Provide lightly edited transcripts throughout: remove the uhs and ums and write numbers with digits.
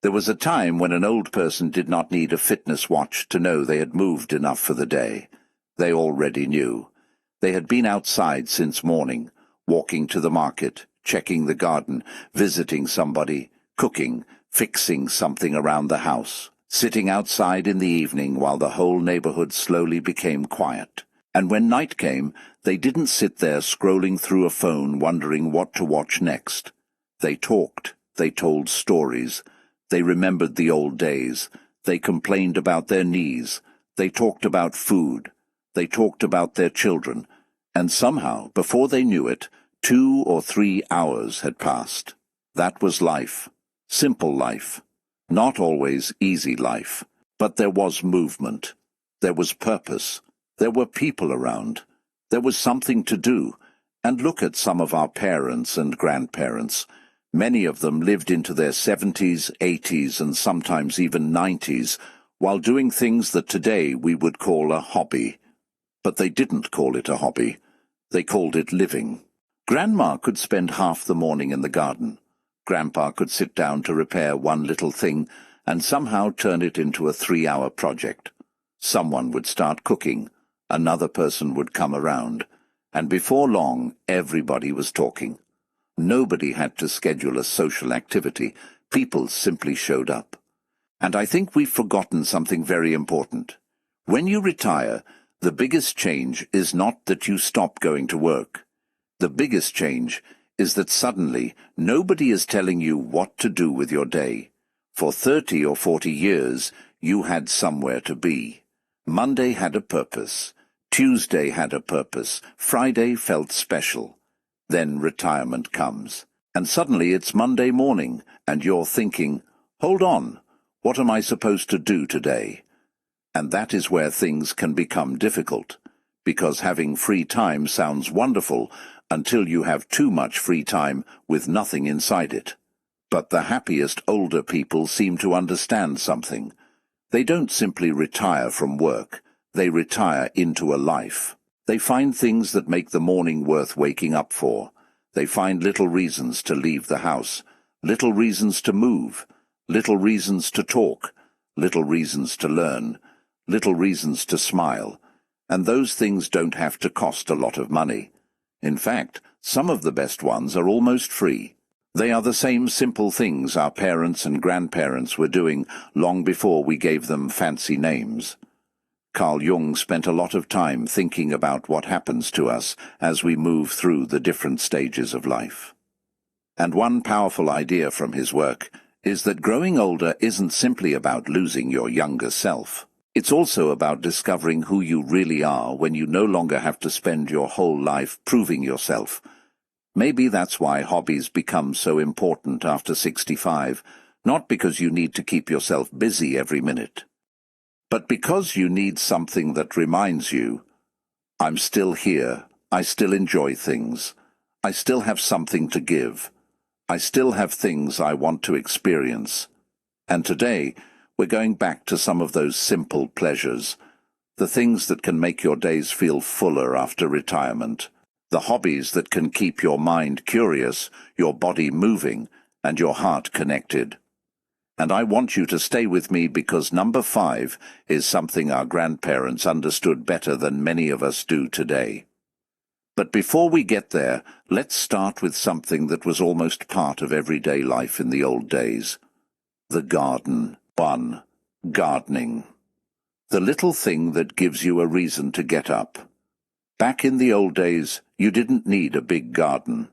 There was a time when an old person did not need a fitness watch to know they had moved enough for the day. They already knew. They had been outside since morning, walking to the market, checking the garden, visiting somebody, cooking, fixing something around the house, sitting outside in the evening while the whole neighborhood slowly became quiet. And when night came, they didn't sit there scrolling through a phone wondering what to watch next. They talked, they told stories, they remembered the old days, they complained about their knees, they talked about food, they talked about their children, and somehow, before they knew it, 2 or 3 hours had passed. That was life. Simple life. Not always easy life. But there was movement. There was purpose. There were people around. There was something to do. And look at some of our parents and grandparents. Many of them lived into their 70s, 80s, and sometimes even 90s, while doing things that today we would call a hobby. But they didn't call it a hobby. They called it living. Grandma could spend half the morning in the garden. Grandpa could sit down to repair one little thing and somehow turn it into a 3-hour project. Someone would start cooking. Another person would come around. And before long, everybody was talking. Nobody had to schedule a social activity. People simply showed up. And I think we've forgotten something very important. When you retire, the biggest change is not that you stop going to work. The biggest change is that suddenly nobody is telling you what to do with your day. For 30 or 40 years, you had somewhere to be. Monday had a purpose. Tuesday had a purpose. Friday felt special. Then retirement comes. And suddenly it's Monday morning, and you're thinking, hold on, what am I supposed to do today? And that is where things can become difficult, because having free time sounds wonderful until you have too much free time with nothing inside it. But the happiest older people seem to understand something. They don't simply retire from work, they retire into a life. They find things that make the morning worth waking up for. They find little reasons to leave the house, little reasons to move, little reasons to talk, little reasons to learn, little reasons to smile. And those things don't have to cost a lot of money. In fact, some of the best ones are almost free. They are the same simple things our parents and grandparents were doing long before we gave them fancy names. Carl Jung spent a lot of time thinking about what happens to us as we move through the different stages of life. And one powerful idea from his work is that growing older isn't simply about losing your younger self. It's also about discovering who you really are when you no longer have to spend your whole life proving yourself. Maybe that's why hobbies become so important after 65, not because you need to keep yourself busy every minute, but because you need something that reminds you, I'm still here, I still enjoy things, I still have something to give, I still have things I want to experience. And today, we're going back to some of those simple pleasures, the things that can make your days feel fuller after retirement, the hobbies that can keep your mind curious, your body moving, and your heart connected. And I want you to stay with me because number 5 is something our grandparents understood better than many of us do today. But before we get there, let's start with something that was almost part of everyday life in the old days. The garden. 1. Gardening. The little thing that gives you a reason to get up. Back in the old days, you didn't need a big garden.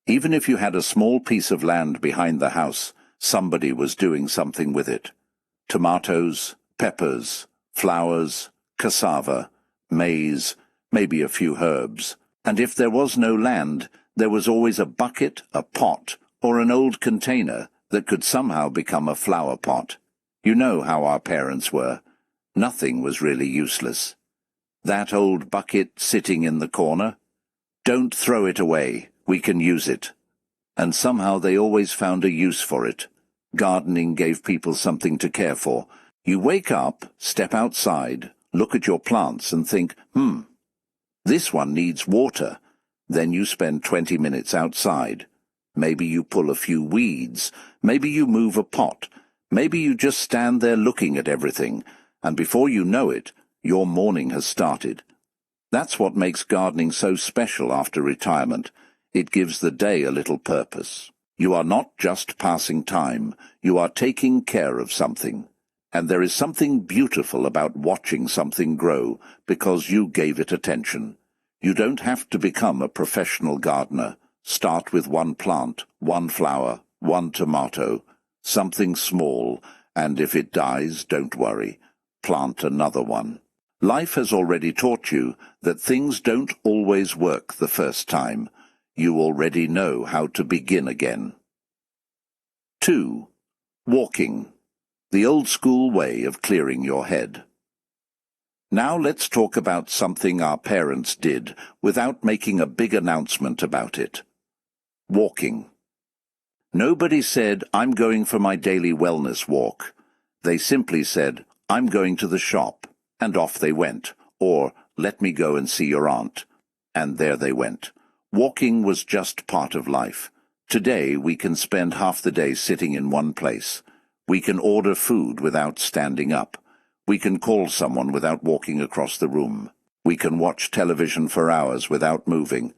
Even if you had a small piece of land behind the house, somebody was doing something with it. Tomatoes, peppers, flowers, cassava, maize, maybe a few herbs. And if there was no land, there was always a bucket, a pot, or an old container that could somehow become a flower pot. You know how our parents were. Nothing was really useless. That old bucket sitting in the corner? Don't throw it away. We can use it. And somehow they always found a use for it. Gardening gave people something to care for. You wake up, step outside, look at your plants and think, this one needs water. Then you spend 20 minutes outside. Maybe you pull a few weeds. Maybe you move a pot. Maybe you just stand there looking at everything, and before you know it, your morning has started. That's what makes gardening so special after retirement. It gives the day a little purpose. You are not just passing time, you are taking care of something. And there is something beautiful about watching something grow because you gave it attention. You don't have to become a professional gardener. Start with one plant, one flower, one tomato, something small, and if it dies, don't worry. Plant another one. Life has already taught you that things don't always work the first time. You already know how to begin again. 2. Walking. The old-school way of clearing your head. Now let's talk about something our parents did without making a big announcement about it. Walking. Nobody said, "I'm going for my daily wellness walk." They simply said, "I'm going to the shop," and off they went, or, "Let me go and see your aunt." And there they went. Walking was just part of life. Today we can spend half the day sitting in one place. We can order food without standing up. We can call someone without walking across the room. We can watch television for hours without moving.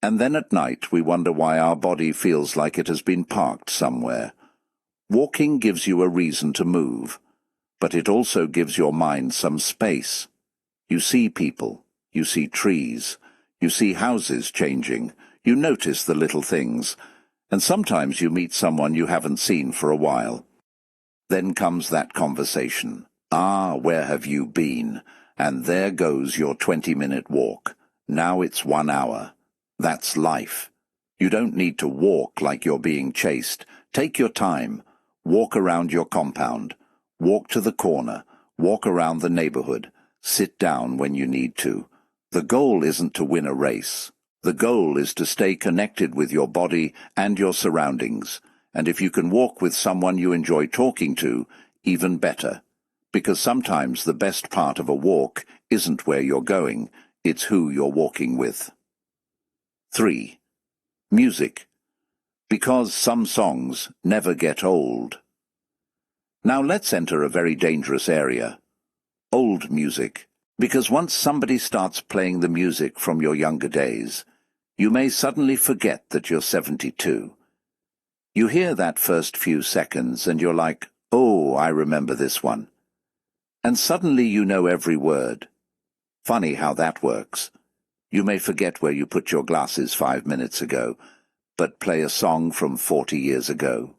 And then at night we wonder why our body feels like it has been parked somewhere. Walking gives you a reason to move, but it also gives your mind some space. You see people, you see trees, you see houses changing, you notice the little things, and sometimes you meet someone you haven't seen for a while. Then comes that conversation. "Ah, where have you been?" And there goes your 20-minute walk. Now it's 1 hour. That's life. You don't need to walk like you're being chased. Take your time. Walk around your compound. Walk to the corner. Walk around the neighborhood. Sit down when you need to. The goal isn't to win a race. The goal is to stay connected with your body and your surroundings. And if you can walk with someone you enjoy talking to, even better. Because sometimes the best part of a walk isn't where you're going, it's who you're walking with. 3. Music. Because some songs never get old. Now let's enter a very dangerous area. Old music. Because once somebody starts playing the music from your younger days, you may suddenly forget that you're 72. You hear that first few seconds and you're like, "Oh, I remember this one." And suddenly you know every word. Funny how that works. You may forget where you put your glasses 5 minutes ago, but play a song from 40 years ago.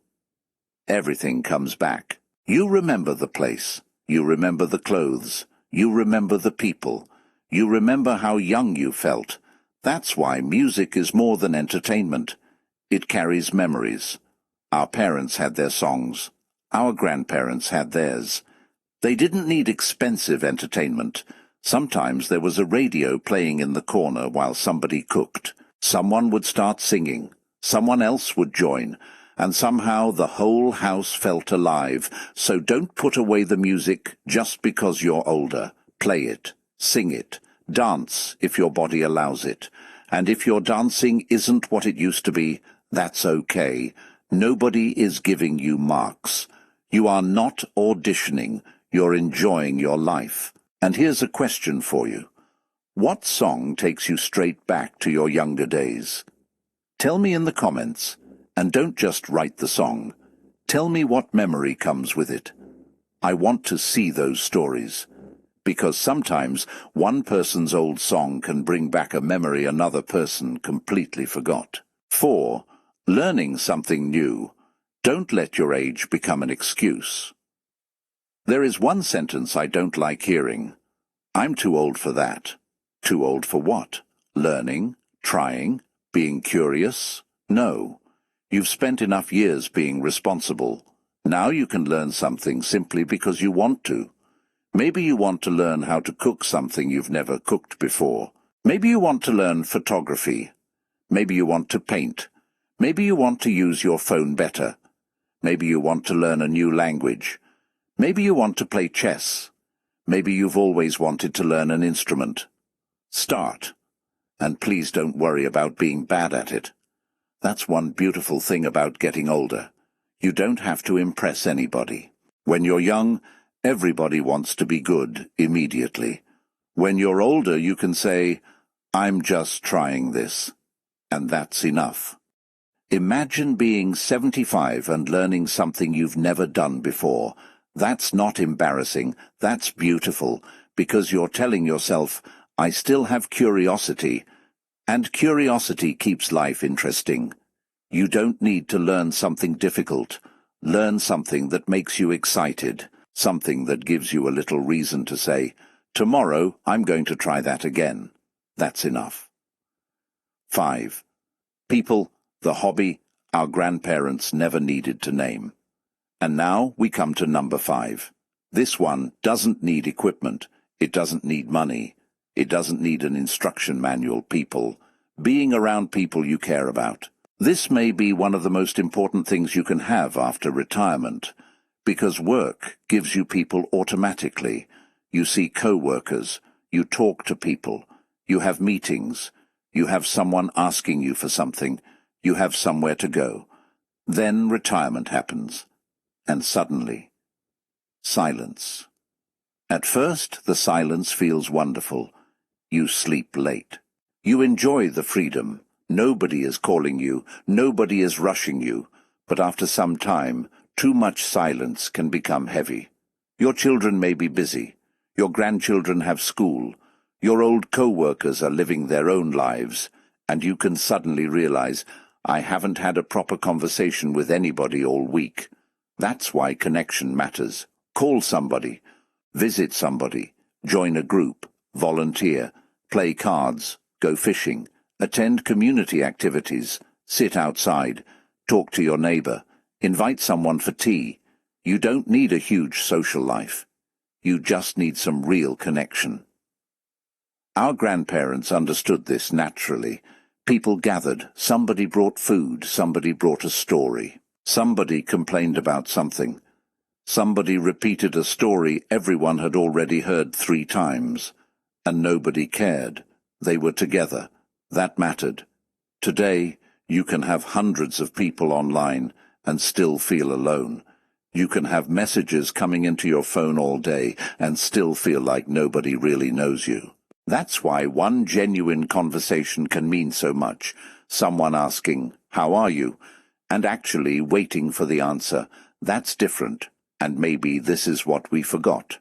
Everything comes back. You remember the place. You remember the clothes. You remember the people. You remember how young you felt. That's why music is more than entertainment. It carries memories. Our parents had their songs. Our grandparents had theirs. They didn't need expensive entertainment. Sometimes there was a radio playing in the corner while somebody cooked. Someone would start singing. Someone else would join. And somehow the whole house felt alive. So don't put away the music just because you're older. Play it. Sing it. Dance if your body allows it. And if your dancing isn't what it used to be, that's okay. Nobody is giving you marks. You are not auditioning. You're enjoying your life. And here's a question for you. What song takes you straight back to your younger days? Tell me in the comments, and don't just write the song. Tell me what memory comes with it. I want to see those stories. Because sometimes one person's old song can bring back a memory another person completely forgot. 4. Learning something new. Don't let your age become an excuse. There is one sentence I don't like hearing. I'm too old for that. Too old for what? Learning? Trying? Being curious? No. You've spent enough years being responsible. Now you can learn something simply because you want to. Maybe you want to learn how to cook something you've never cooked before. Maybe you want to learn photography. Maybe you want to paint. Maybe you want to use your phone better. Maybe you want to learn a new language. Maybe you want to play chess. Maybe you've always wanted to learn an instrument. Start. And please don't worry about being bad at it. That's one beautiful thing about getting older. You don't have to impress anybody. When you're young, everybody wants to be good immediately. When you're older, you can say, "I'm just trying this," and that's enough. Imagine being 75 and learning something you've never done before. That's not embarrassing, that's beautiful, because you're telling yourself, "I still have curiosity," and curiosity keeps life interesting. You don't need to learn something difficult. Learn something that makes you excited, something that gives you a little reason to say, "Tomorrow I'm going to try that again." That's enough. 5. People, the hobby our grandparents never needed to name. And now we come to number 5. This one doesn't need equipment. It doesn't need money. It doesn't need an instruction manual. People. Being around people you care about. This may be one of the most important things you can have after retirement, because work gives you people automatically. You see co-workers, you talk to people, you have meetings, you have someone asking you for something, you have somewhere to go. Then retirement happens, and suddenly, silence. At first, the silence feels wonderful. You sleep late. You enjoy the freedom. Nobody is calling you, nobody is rushing you, but after some time, too much silence can become heavy. Your children may be busy. Your grandchildren have school. Your old co-workers are living their own lives, and you can suddenly realize, "I haven't had a proper conversation with anybody all week." That's why connection matters. Call somebody, visit somebody, join a group, volunteer, play cards, go fishing, attend community activities, sit outside, talk to your neighbor, invite someone for tea. You don't need a huge social life. You just need some real connection. Our grandparents understood this naturally. People gathered, somebody brought food, somebody brought a story. Somebody complained about something. Somebody repeated a story everyone had already heard 3 times. And nobody cared. They were together. That mattered. Today, you can have hundreds of people online and still feel alone. You can have messages coming into your phone all day and still feel like nobody really knows you. That's why one genuine conversation can mean so much. Someone asking, "How are you?" and actually waiting for the answer. That's different, and maybe this is what we forgot.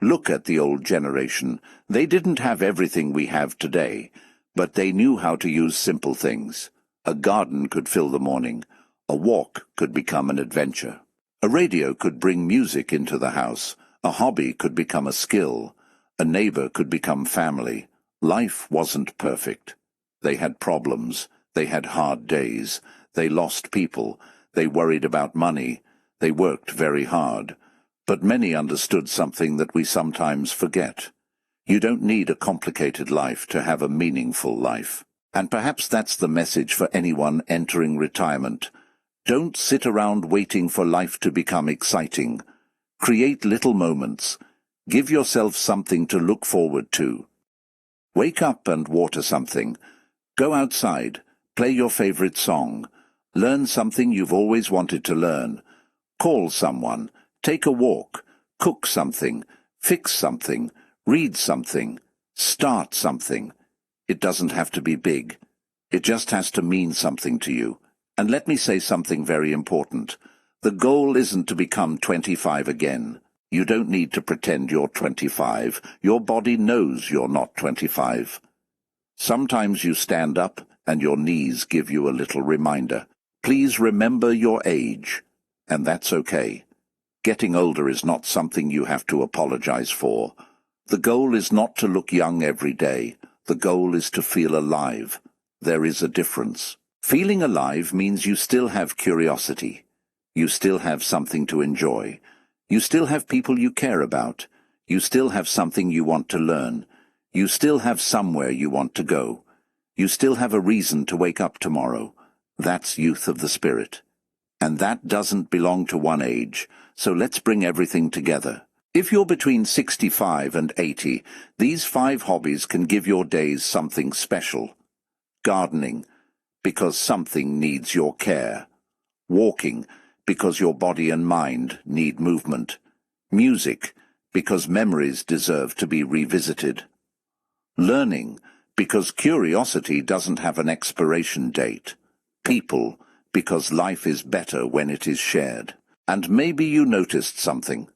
Look at the old generation. They didn't have everything we have today, but they knew how to use simple things. A garden could fill the morning. A walk could become an adventure. A radio could bring music into the house. A hobby could become a skill. A neighbor could become family. Life wasn't perfect. They had problems. They had hard days. They lost people. They worried about money. They worked very hard. But many understood something that we sometimes forget. You don't need a complicated life to have a meaningful life. And perhaps that's the message for anyone entering retirement. Don't sit around waiting for life to become exciting. Create little moments. Give yourself something to look forward to. Wake up and water something. Go outside. Play your favorite song. Learn something you've always wanted to learn. Call someone. Take a walk. Cook something. Fix something. Read something. Start something. It doesn't have to be big. It just has to mean something to you. And let me say something very important. The goal isn't to become 25 again. You don't need to pretend you're 25. Your body knows you're not 25. Sometimes you stand up and your knees give you a little reminder. Please remember your age. And that's okay. Getting older is not something you have to apologize for. The goal is not to look young every day. The goal is to feel alive. There is a difference. Feeling alive means you still have curiosity. You still have something to enjoy. You still have people you care about. You still have something you want to learn. You still have somewhere you want to go. You still have a reason to wake up tomorrow. That's youth of the spirit. And that doesn't belong to one age, so let's bring everything together. If you're between 65 and 80, these 5 hobbies can give your days something special. Gardening, because something needs your care. Walking, because your body and mind need movement. Music, because memories deserve to be revisited. Learning, because curiosity doesn't have an expiration date. People, because life is better when it is shared. And maybe you noticed something.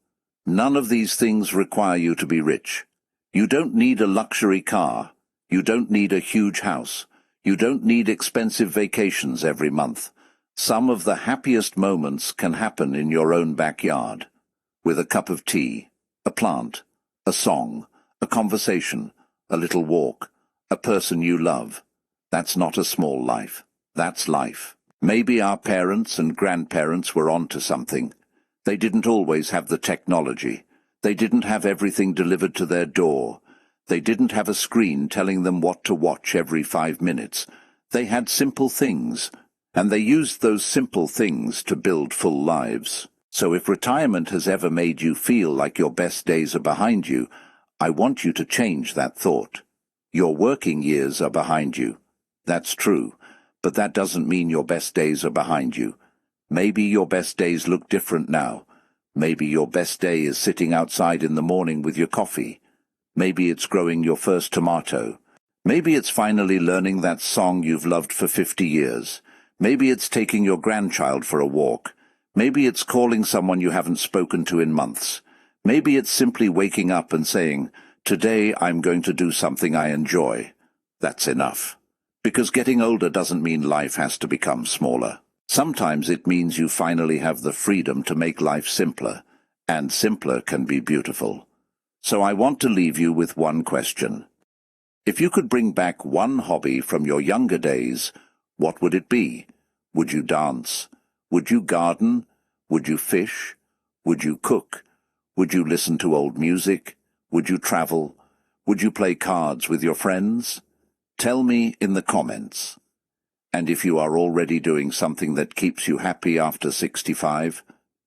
None of these things require you to be rich. You don't need a luxury car. You don't need a huge house. You don't need expensive vacations every month. Some of the happiest moments can happen in your own backyard. With a cup of tea, a plant, a song, a conversation, a little walk, a person you love. That's not a small life. That's life. Maybe our parents and grandparents were onto something. They didn't always have the technology. They didn't have everything delivered to their door. They didn't have a screen telling them what to watch every 5 minutes. They had simple things, and they used those simple things to build full lives. So if retirement has ever made you feel like your best days are behind you, I want you to change that thought. Your working years are behind you. That's true, but that doesn't mean your best days are behind you. Maybe your best days look different now. Maybe your best day is sitting outside in the morning with your coffee. Maybe it's growing your first tomato. Maybe it's finally learning that song you've loved for 50 years. Maybe it's taking your grandchild for a walk. Maybe it's calling someone you haven't spoken to in months. Maybe it's simply waking up and saying, "Today I'm going to do something I enjoy." That's enough. Because getting older doesn't mean life has to become smaller. Sometimes it means you finally have the freedom to make life simpler, and simpler can be beautiful. So I want to leave you with one question. If you could bring back one hobby from your younger days, what would it be? Would you dance? Would you garden? Would you fish? Would you cook? Would you listen to old music? Would you travel? Would you play cards with your friends? Tell me in the comments. And if you are already doing something that keeps you happy after 65,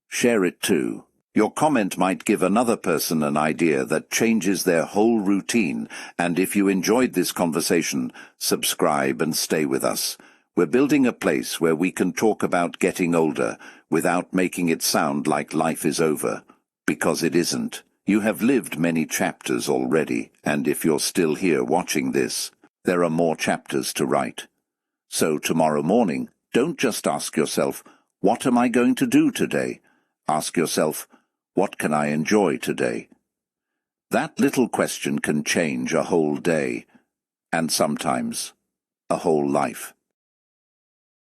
share it too. Your comment might give another person an idea that changes their whole routine, and if you enjoyed this conversation, subscribe and stay with us. We're building a place where we can talk about getting older without making it sound like life is over, because it isn't. You have lived many chapters already, and if you're still here watching this, there are more chapters to write. So tomorrow morning, don't just ask yourself, "What am I going to do today?" Ask yourself, "What can I enjoy today?" That little question can change a whole day, and sometimes a whole life.